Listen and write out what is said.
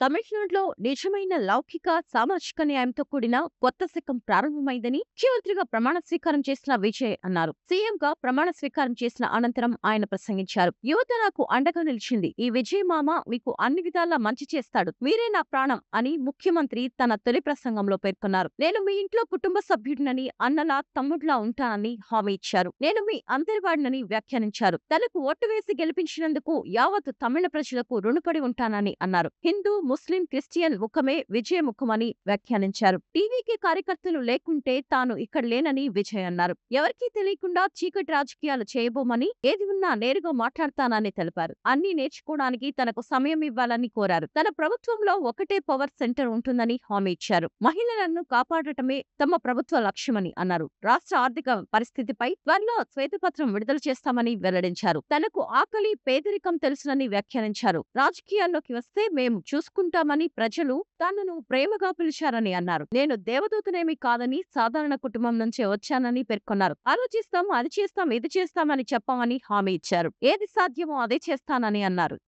తమిళనాడులో నిజమైన లౌకిక సామాజిక న్యాయంతో కూడిన కొత్త శకం ప్రారంభమైందని ముఖ్యమంత్రిగా ప్రమాణ స్వీకారం చేసిన విజయ్ అన్నారు. సీఎంగా ప్రమాణ స్వీకారం చేసిన అనంతరం ఆయన ప్రసంగించారు. యువత నాకు అండగా నిలిచింది. ఈ విజయ్ మామ మీకు అన్ని విధాలా మంచి చేస్తాడు. మీరే నా ప్రాణం అని ముఖ్యమంత్రి తన తొలి ప్రసంగంలో పేర్కొన్నారు. నేను మీ ఇంట్లో కుటుంబ సభ్యుడినని, అన్నలా తమ్ముడిలా ఉంటానని హామీ ఇచ్చారు. నేను మీ అందరివాడినని వ్యాఖ్యానించారు. తనకు ఓటు వేసి గెలిపించినందుకు యావత్ తమిళ ప్రజలకు రుణపడి ఉంటానని అన్నారు. హిందూ, ముస్లిం, క్రిస్టియన్ ముఖమే విజయ ముఖమని వ్యాఖ్యానించారు. టీవీకి కార్యకర్తలు లేకుంటే తాను ఇక్కడ లేనని విజయ్ అన్నారు. ఎవరికీ తెలియకుండా చీకటి రాజకీయాలు చేయబోమని, ఏది ఉన్నా నేరుగా మాట్లాడతానని తెలిపారు. అన్ని నేర్చుకోవడానికి తనకు సమయం ఇవ్వాలని కోరారు. తన ప్రభుత్వంలో ఒకటే పవర్ సెంటర్ ఉంటుందని హామీ ఇచ్చారు. మహిళలను కాపాడటమే తమ ప్రభుత్వ లక్ష్యమని అన్నారు. రాష్ట్ర ఆర్థిక పరిస్థితిపై త్వరలో శ్వేతపత్రం విడుదల చేస్తామని వెల్లడించారు. తనకు ఆకలి, పేదరికం తెలుసునని వ్యాఖ్యానించారు. రాజకీయాల్లోకి వస్తే మేము చూసుకుంటామని ప్రజలు తనను ప్రేమగా పిలిచారని అన్నారు. నేను దేవదూతనేమి కాదని సాధారణ కుటుంబం నుంచే వచ్చానని పేర్కొన్నారు. ఆలోచిస్తాం, అది చేస్తాం, ఇది చేస్తామని చెప్పామని హామీ ఇచ్చారు. ఏది సాధ్యమో అదే చేస్తానని అన్నారు.